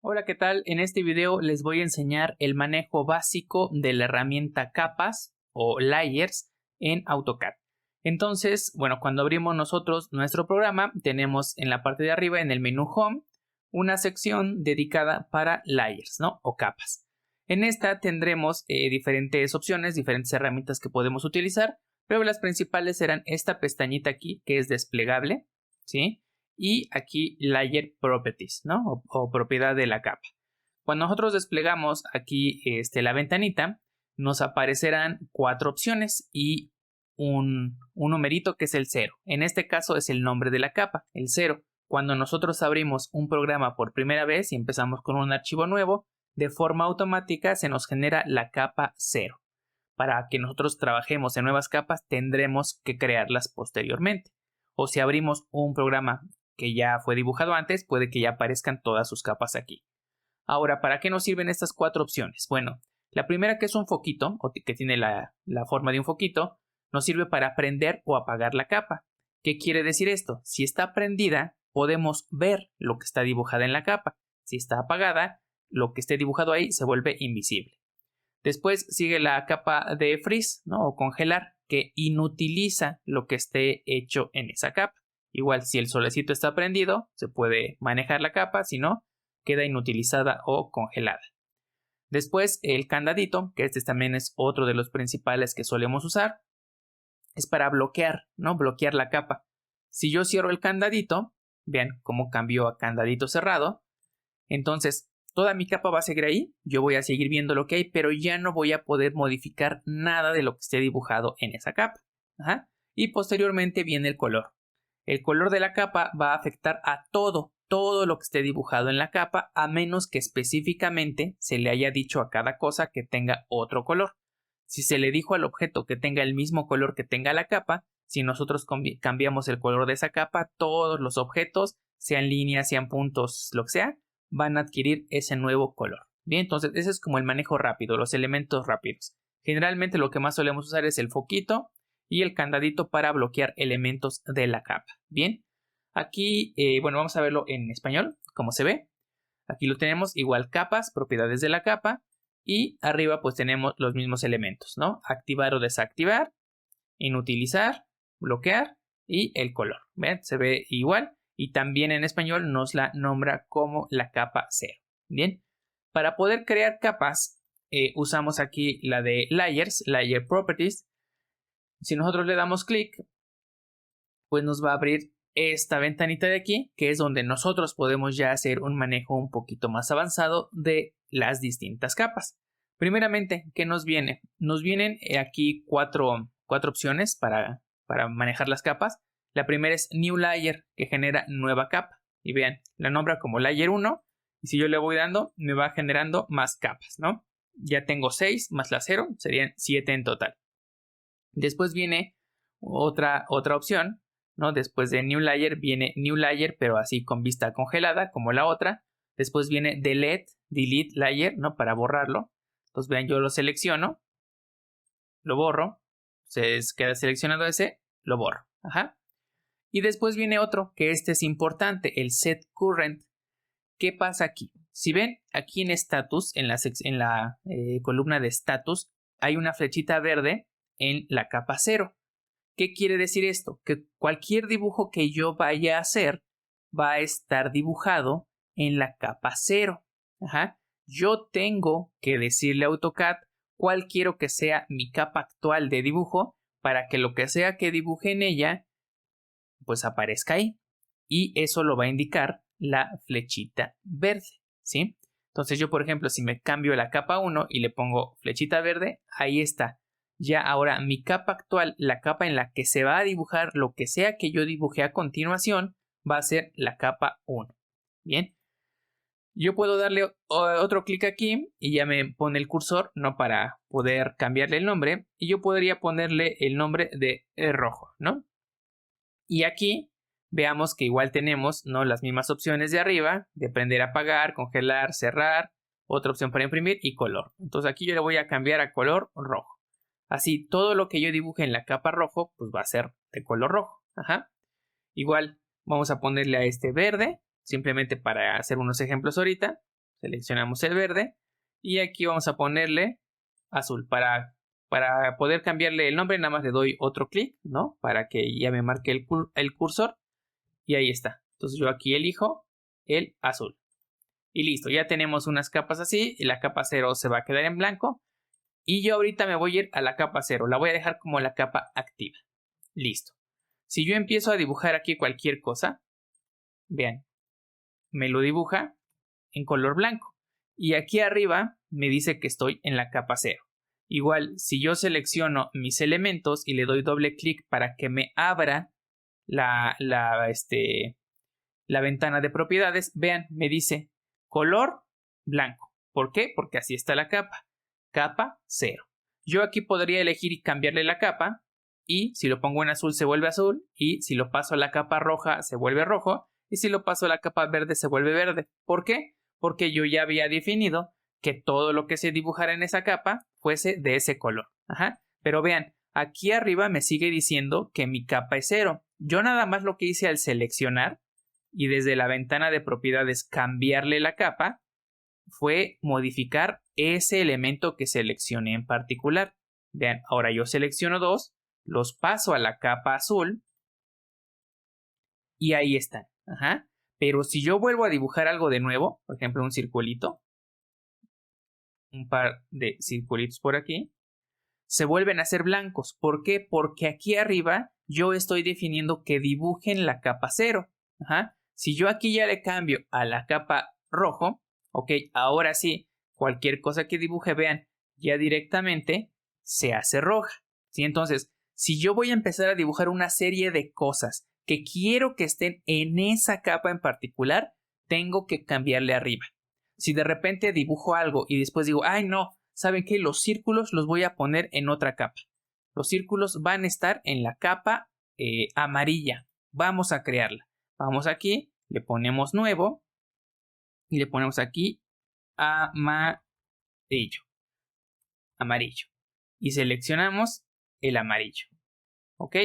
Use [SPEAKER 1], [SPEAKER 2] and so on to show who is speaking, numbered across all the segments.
[SPEAKER 1] Hola, ¿qué tal? En este video les voy a enseñar el manejo básico de la herramienta capas o layers en AutoCAD. Entonces, bueno, cuando abrimos nosotros nuestro programa, tenemos en la parte de arriba, en el menú Home, una sección dedicada para layers, ¿no? O capas. En esta tendremos diferentes opciones, diferentes herramientas que podemos utilizar, pero las principales serán esta pestañita aquí, que es desplegable, ¿sí? Y aquí Layer Properties, ¿no? O propiedad de la capa. Cuando nosotros desplegamos aquí la ventanita, nos aparecerán 4 opciones y un numerito que es el 0. En este caso es el nombre de la capa, el 0. Cuando nosotros abrimos un programa por primera vez y empezamos con un archivo nuevo, de forma automática se nos genera la capa 0. Para que nosotros trabajemos en nuevas capas, tendremos que crearlas posteriormente. O si abrimos un programa que ya fue dibujado antes, puede que ya aparezcan todas sus capas aquí. Ahora, ¿para qué nos sirven estas 4 opciones? Bueno, la primera, que es un foquito, o que tiene la forma de un foquito, nos sirve para prender o apagar la capa. ¿Qué quiere decir esto? Si está prendida, podemos ver lo que está dibujada en la capa. Si está apagada, lo que esté dibujado ahí se vuelve invisible. Después sigue la capa de freeze, ¿no? O congelar, que inutiliza lo que esté hecho en esa capa. Igual, si el solecito está prendido, se puede manejar la capa, si no, queda inutilizada o congelada. Después, el candadito, que este también es otro de los principales que solemos usar, es para bloquear, ¿no? Bloquear la capa. Si yo cierro el candadito, vean cómo cambió a candadito cerrado, entonces toda mi capa va a seguir ahí, yo voy a seguir viendo lo que hay, pero ya no voy a poder modificar nada de lo que esté dibujado en esa capa. Y posteriormente viene el color. El color de la capa va a afectar a todo lo que esté dibujado en la capa, a menos que específicamente se le haya dicho a cada cosa que tenga otro color. Si se le dijo al objeto que tenga el mismo color que tenga la capa, si nosotros cambiamos el color de esa capa, todos los objetos, sean líneas, sean puntos, lo que sea, van a adquirir ese nuevo color. Bien, entonces ese es como el manejo rápido, los elementos rápidos. Generalmente lo que más solemos usar es el foquito y el candadito para bloquear elementos de la capa. Bien, aquí, bueno, vamos a verlo en español, como se ve. Aquí lo tenemos, igual capas, propiedades de la capa, y arriba pues tenemos los mismos elementos, ¿no? Activar o desactivar, inutilizar, bloquear y el color. ¿Ven? Se ve igual y también en español nos la nombra como la capa 0. Bien, para poder crear capas usamos aquí la de Layers, Layer Properties. Si nosotros le damos clic, pues nos va a abrir esta ventanita de aquí, que es donde nosotros podemos ya hacer un manejo un poquito más avanzado de las distintas capas. Primeramente, ¿qué nos viene? Nos vienen aquí cuatro opciones para manejar las capas. La primera es New Layer, que genera nueva capa. Y vean, la nombra como Layer 1. Y si yo le voy dando, me va generando más capas, ¿no? Ya tengo 6 más la 0, serían 7 en total. Después viene otra opción, ¿no? Después de New Layer viene New Layer, pero así con vista congelada, como la otra. Después viene Delete Layer, ¿no? Para borrarlo. Entonces vean, yo lo selecciono, lo borro, se queda seleccionado ese, lo borro. Y después viene otro, que este es importante, el Set Current. ¿Qué pasa aquí? Si ven, aquí en Status, en la columna de Status, hay una flechita verde en la capa 0. ¿Qué quiere decir esto? Que cualquier dibujo que yo vaya a hacer va a estar dibujado en la capa 0. Yo tengo que decirle a AutoCAD cuál quiero que sea mi capa actual de dibujo para que lo que sea que dibuje en ella pues aparezca ahí. Y eso lo va a indicar la flechita verde, ¿sí? Entonces yo, por ejemplo, si me cambio la capa 1 y le pongo flechita verde, ahí está. Ya ahora mi capa actual, la capa en la que se va a dibujar lo que sea que yo dibujé a continuación, va a ser la capa 1. Bien. Yo puedo darle otro clic aquí y ya me pone el cursor, ¿no? Para poder cambiarle el nombre. Y yo podría ponerle el nombre de rojo, ¿no? Y aquí veamos que igual tenemos, ¿no? Las mismas opciones de arriba, de prender, apagar, congelar, cerrar, otra opción para imprimir y color. Entonces aquí yo le voy a cambiar a color rojo. Así, todo lo que yo dibuje en la capa rojo, pues va a ser de color rojo. Igual, vamos a ponerle a este verde, simplemente para hacer unos ejemplos ahorita. seleccionamos el verde y aquí vamos a ponerle azul. Para poder cambiarle el nombre, nada más le doy otro clic, ¿no? Para que ya me marque el cursor y ahí está. Entonces yo aquí elijo el azul. Y listo, ya tenemos unas capas así y la capa 0 se va a quedar en blanco. Y yo ahorita me voy a ir a la capa 0, la voy a dejar como la capa activa. Listo. Si yo empiezo a dibujar aquí cualquier cosa, vean, me lo dibuja en color blanco. Y aquí arriba me dice que estoy en la capa 0. Igual, si yo selecciono mis elementos y le doy doble clic para que me abra la ventana de propiedades, vean, me dice color blanco. ¿Por qué? Porque así está la capa. Capa 0. Yo aquí podría elegir y cambiarle la capa y si lo pongo en azul se vuelve azul y si lo paso a la capa roja se vuelve rojo y si lo paso a la capa verde se vuelve verde. ¿Por qué? Porque yo ya había definido que todo lo que se dibujara en esa capa fuese de ese color. Ajá. Pero vean, aquí arriba me sigue diciendo que mi capa es 0. Yo nada más lo que hice al seleccionar y desde la ventana de propiedades cambiarle la capa fue modificar ese elemento que seleccioné en particular. Vean, ahora yo selecciono dos, los paso a la capa azul y ahí están. Ajá. Pero si yo vuelvo a dibujar algo de nuevo, por ejemplo un circulito, un par de circulitos por aquí, se vuelven a hacer blancos. ¿Por qué? Porque aquí arriba yo estoy definiendo que dibujen la capa 0. Ajá. Si yo aquí ya le cambio a la capa rojo, ok, ahora sí, cualquier cosa que dibuje, vean, ya directamente se hace roja. ¿Sí? Entonces, si yo voy a empezar a dibujar una serie de cosas que quiero que estén en esa capa en particular, tengo que cambiarle arriba. Si de repente dibujo algo y después digo, ay no, ¿saben qué? Los círculos los voy a poner en otra capa. Los círculos van a estar en la capa amarilla. Vamos a crearla. Vamos aquí, le ponemos nuevo y le ponemos aquí amarillo. Amarillo. Y seleccionamos el amarillo. ¿Ok?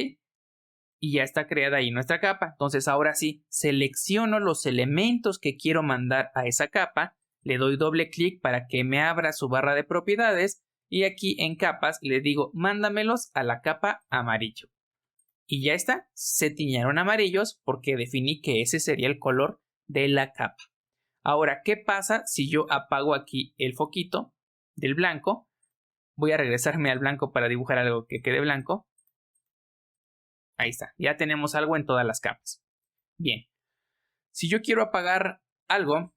[SPEAKER 1] Y ya está creada ahí nuestra capa. Entonces ahora sí, selecciono los elementos que quiero mandar a esa capa. Le doy doble clic para que me abra su barra de propiedades. Y aquí en capas le digo, mándamelos a la capa amarillo. Y ya está, se tiñeron amarillos porque definí que ese sería el color de la capa. Ahora, ¿qué pasa si yo apago aquí el foquito del blanco? Voy a regresarme al blanco para dibujar algo que quede blanco. Ahí está, ya tenemos algo en todas las capas. Bien, si yo quiero apagar algo,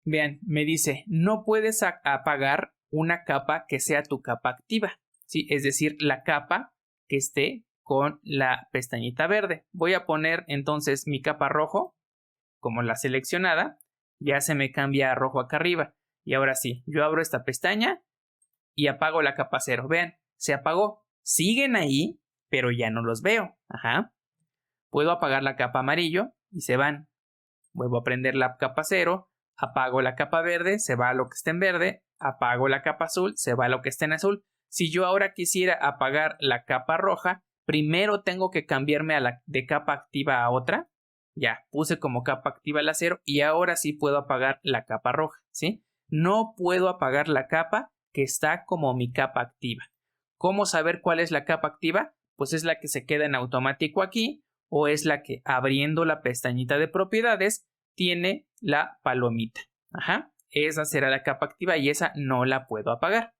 [SPEAKER 1] vean, me dice, no puedes apagar una capa que sea tu capa activa, ¿sí? Es decir, la capa que esté con la pestañita verde. Voy a poner entonces mi capa rojo, como la seleccionada, ya se me cambia a rojo acá arriba. Y ahora sí, yo abro esta pestaña y apago la capa 0. Vean, se apagó. Siguen ahí, pero ya no los veo. Ajá. Puedo apagar la capa amarillo y se van. Vuelvo a prender la capa 0, apago la capa verde, se va a lo que está en verde, apago la capa azul, se va a lo que está en azul. Si yo ahora quisiera apagar la capa roja, primero tengo que cambiarme de capa activa a otra. Ya, puse como capa activa la 0 y ahora sí puedo apagar la capa roja, ¿sí? No puedo apagar la capa que está como mi capa activa. ¿Cómo saber cuál es la capa activa? Pues es la que se queda en automático aquí o es la que abriendo la pestañita de propiedades tiene la palomita. Ajá, esa será la capa activa y esa no la puedo apagar.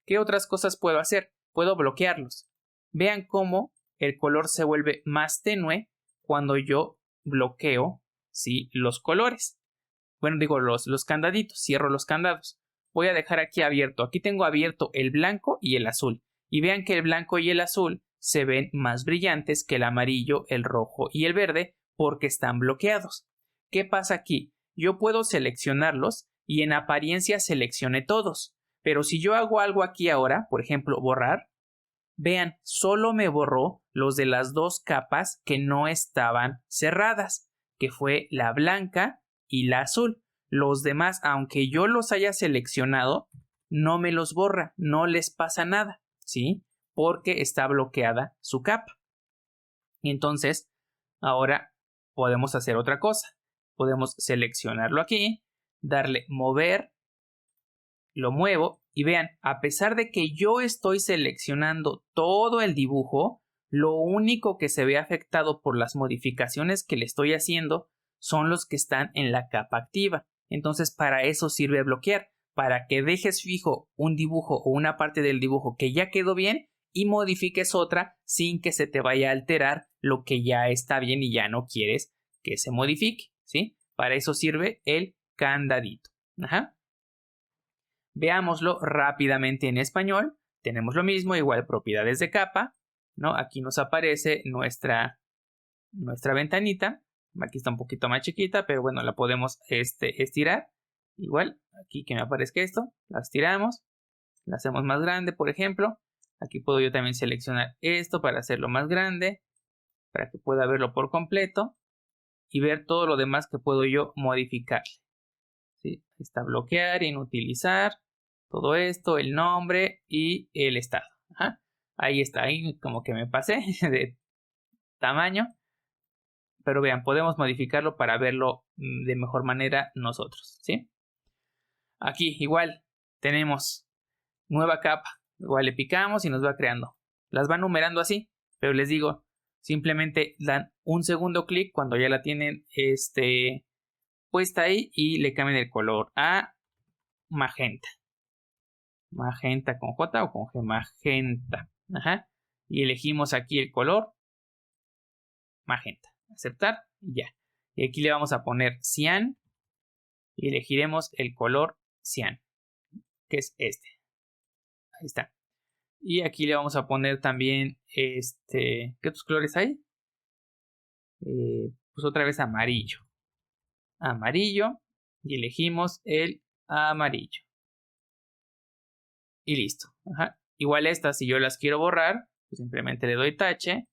[SPEAKER 1] ¿Qué otras cosas puedo hacer? Puedo bloquearlos. Vean cómo el color se vuelve más tenue cuando yo bloqueo, ¿sí?, los colores. Bueno, digo los candaditos, cierro los candados. Voy a dejar aquí abierto. Aquí tengo abierto el blanco y el azul. Y vean que el blanco y el azul se ven más brillantes que el amarillo, el rojo y el verde porque están bloqueados. ¿Qué pasa aquí? Yo puedo seleccionarlos y en apariencia seleccioné todos. Pero si yo hago algo aquí ahora, por ejemplo, borrar, vean, solo me borró los de las dos capas que no estaban cerradas, que fue la blanca y la azul. Los demás, aunque yo los haya seleccionado, no me los borra, no les pasa nada, ¿sí? Porque está bloqueada su capa. Y entonces, ahora podemos hacer otra cosa. Podemos seleccionarlo aquí, darle mover lo muevo y vean, a pesar de que yo estoy seleccionando todo el dibujo, lo único que se ve afectado por las modificaciones que le estoy haciendo son los que están en la capa activa. Entonces, para eso sirve bloquear, para que dejes fijo un dibujo o una parte del dibujo que ya quedó bien y modifiques otra sin que se te vaya a alterar lo que ya está bien y ya no quieres que se modifique, ¿sí? Para eso sirve el candadito. Ajá. Veámoslo rápidamente en español. Tenemos lo mismo, igual propiedades de capa, ¿no? Aquí nos aparece nuestra ventanita. Aquí está un poquito más chiquita, pero bueno, la podemos estirar. Igual, aquí que me aparezca esto, la estiramos, la hacemos más grande, por ejemplo. Aquí puedo yo también seleccionar esto para hacerlo más grande, para que pueda verlo por completo y ver todo lo demás que puedo yo modificar. ¿Sí? Está bloquear, inutilizar, todo esto, el nombre y el estado. Ajá. Ahí está, ahí como que me pasé de tamaño. Pero vean, podemos modificarlo para verlo de mejor manera nosotros, ¿sí? Aquí igual tenemos nueva capa. Igual le picamos y nos va creando. Las va numerando así, pero les digo, simplemente dan un segundo clic cuando ya la tienen puesta ahí y le cambian el color a magenta. Magenta con J o con G, magenta. Ajá. Y elegimos aquí el color magenta. Aceptar y ya. Y aquí le vamos a poner cian y elegiremos el color cian, que es este. Ahí está. Y aquí le vamos a poner también ¿qué otros colores hay? Pues otra vez amarillo. Amarillo y elegimos el amarillo. Y listo. Ajá. Igual estas, si yo las quiero borrar, pues simplemente le doy tache.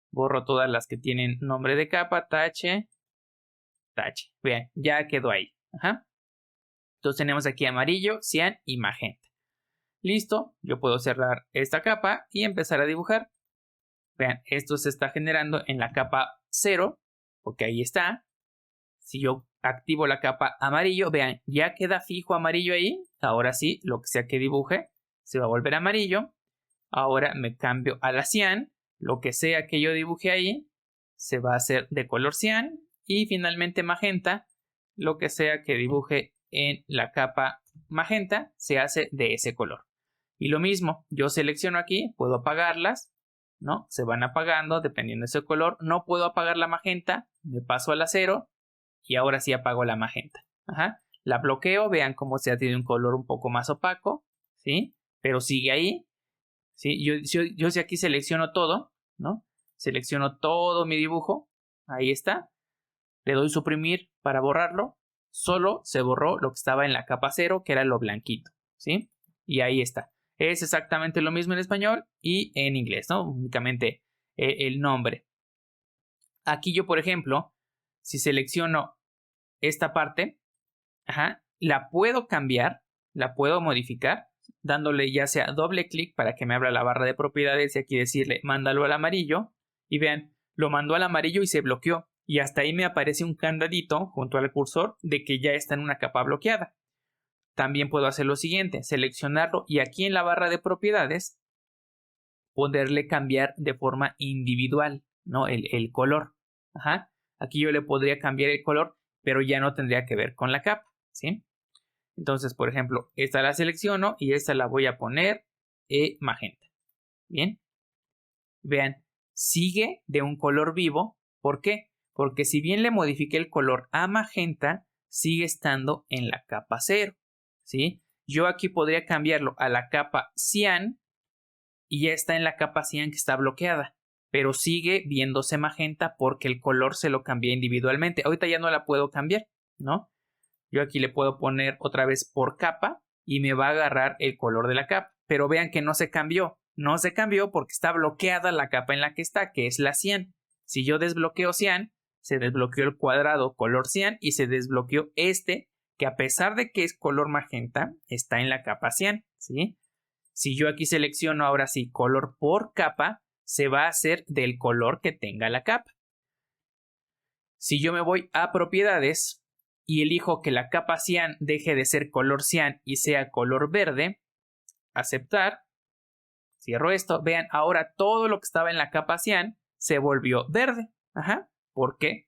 [SPEAKER 1] Borro todas las que tienen nombre de capa, tache, tache. Vean, ya quedó ahí. Ajá. Entonces tenemos aquí amarillo, cian y magenta. Listo, yo puedo cerrar esta capa y empezar a dibujar. Vean, esto se está generando en la capa 0, porque ahí está. Si yo activo la capa amarillo, vean, ya queda fijo amarillo ahí. Ahora sí, lo que sea que dibuje se va a volver amarillo. Ahora me cambio a la cian. Lo que sea que yo dibuje ahí se va a hacer de color cian. Y finalmente magenta. Lo que sea que dibuje en la capa magenta se hace de ese color. Y lo mismo, yo selecciono aquí, puedo apagarlas, ¿no? Se van apagando dependiendo de ese color. No puedo apagar la magenta, me paso a la 0 y ahora sí apago la magenta. Ajá. La bloqueo, vean cómo se ha tenido un color un poco más opaco, ¿sí? Pero sigue ahí. ¿Sí? Yo si aquí selecciono todo, ¿no? Selecciono todo mi dibujo, ahí está. Le doy suprimir para borrarlo. Solo se borró lo que estaba en la capa 0, que era lo blanquito, ¿sí? Y ahí está. Es exactamente lo mismo en español y en inglés, ¿no? Únicamente el nombre. Aquí yo, por ejemplo, si selecciono esta parte, ajá, la puedo cambiar, la puedo modificar, dándole ya sea doble clic para que me abra la barra de propiedades y aquí decirle mándalo al amarillo. Y vean, lo mandó al amarillo y se bloqueó. Y hasta ahí me aparece un candadito junto al cursor de que ya está en una capa bloqueada. También puedo hacer lo siguiente, seleccionarlo y aquí en la barra de propiedades poderle cambiar de forma individual, ¿no? El color. Ajá. Aquí yo le podría cambiar el color, pero ya no tendría que ver con la capa, ¿sí? Entonces, por ejemplo, esta la selecciono y esta la voy a poner magenta. Bien. Vean, sigue de un color vivo. ¿Por qué? Porque si bien le modifiqué el color a magenta, sigue estando en la capa 0, ¿sí? Yo aquí podría cambiarlo a la capa cian y ya está en la capa cian que está bloqueada, pero sigue viéndose magenta porque el color se lo cambié individualmente. Ahorita ya no la puedo cambiar, ¿no? Yo aquí le puedo poner otra vez por capa y me va a agarrar el color de la capa, pero vean que no se cambió. No se cambió porque está bloqueada la capa en la que está, que es la cian. Si yo desbloqueo cian, se desbloqueó el cuadrado color cian y se desbloqueó que a pesar de que es color magenta, está en la capa cian, ¿sí? Si yo aquí selecciono ahora sí color por capa, se va a hacer del color que tenga la capa. Si yo me voy a propiedades y elijo que la capa cian deje de ser color cian y sea color verde, aceptar, cierro esto, vean, ahora todo lo que estaba en la capa cian se volvió verde, porque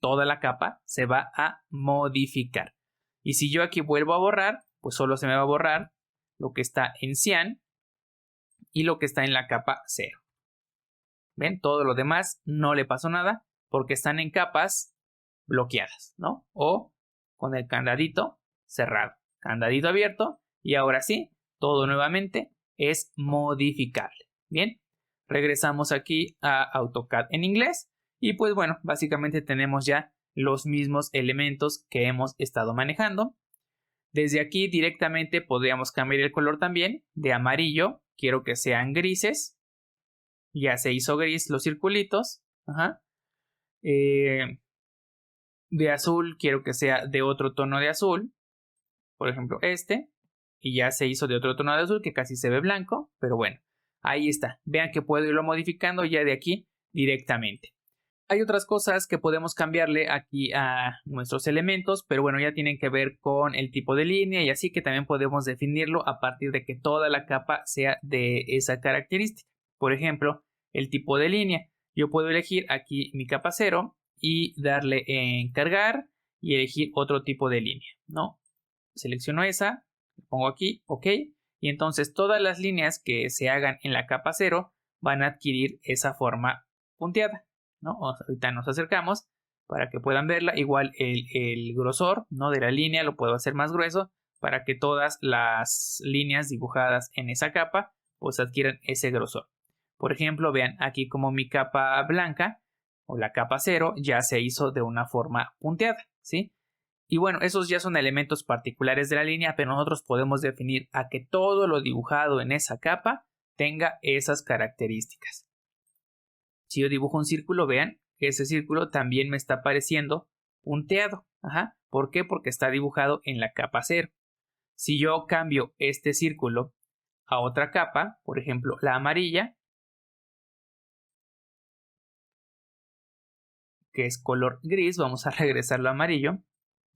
[SPEAKER 1] toda la capa se va a modificar. Y si yo aquí vuelvo a borrar, pues solo se me va a borrar lo que está en cian y lo que está en la capa 0. ¿Ven? Todo lo demás no le pasó nada porque están en capas bloqueadas, ¿no? O con el candadito cerrado, candadito abierto, y ahora sí, todo nuevamente es modificable. Bien, regresamos aquí a AutoCAD en inglés y pues bueno, básicamente tenemos ya los mismos elementos que hemos estado manejando. Desde aquí directamente podríamos cambiar el color también de amarillo, quiero que sean grises. Ya se hizo gris los circulitos. De azul quiero que sea de otro tono de azul. Por ejemplo este. Y ya se hizo de otro tono de azul que casi se ve blanco. Pero bueno, ahí está. Vean que puedo irlo modificando ya de aquí directamente. Hay otras cosas que podemos cambiarle aquí a nuestros elementos. Pero bueno, ya tienen que ver con el tipo de línea. Y así que también podemos definirlo a partir de que toda la capa sea de esa característica. Por ejemplo, el tipo de línea. Yo puedo elegir aquí mi capa 0 y darle en cargar y elegir otro tipo de línea, ¿no? Selecciono esa, pongo aquí, OK, y entonces todas las líneas que se hagan en la capa 0 van a adquirir esa forma punteada, ¿no? Ahorita nos acercamos para que puedan verla. Igual el grosor, ¿no?, de la línea lo puedo hacer más grueso para que todas las líneas dibujadas en esa capa pues adquieran ese grosor. Por ejemplo, vean aquí como mi capa blanca o la capa 0 ya se hizo de una forma punteada, ¿sí? Y bueno, esos ya son elementos particulares de la línea, pero nosotros podemos definir a que todo lo dibujado en esa capa tenga esas características. Si yo dibujo un círculo, vean, ese círculo también me está apareciendo punteado. ¿Por qué? Porque está dibujado en la capa 0. Si yo cambio este círculo a otra capa, por ejemplo, la amarilla, que es color gris, vamos a regresarlo a amarillo,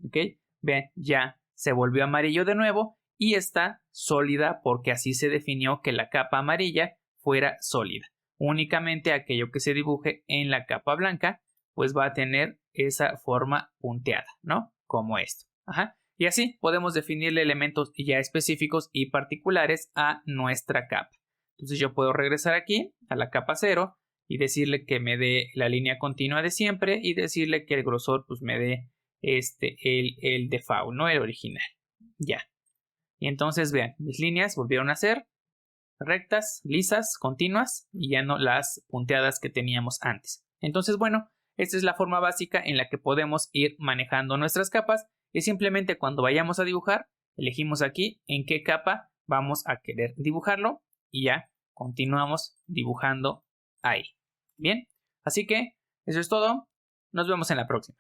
[SPEAKER 1] ¿ok? Vean, ya se volvió amarillo de nuevo y está sólida porque así se definió que la capa amarilla fuera sólida. Únicamente aquello que se dibuje en la capa blanca pues va a tener esa forma punteada, ¿no? Como esto. Y así podemos definirle elementos ya específicos y particulares a nuestra capa. Entonces yo puedo regresar aquí a la capa 0 y decirle que me dé la línea continua de siempre y decirle que el grosor pues me dé el default, ¿no? El original. Ya. Y entonces vean, mis líneas volvieron a ser rectas, lisas, continuas y ya no las punteadas que teníamos antes. Entonces, bueno, esta es la forma básica en la que podemos ir manejando nuestras capas y simplemente cuando vayamos a dibujar, elegimos aquí en qué capa vamos a querer dibujarlo y ya continuamos dibujando ahí. Bien, así que eso es todo. Nos vemos en la próxima.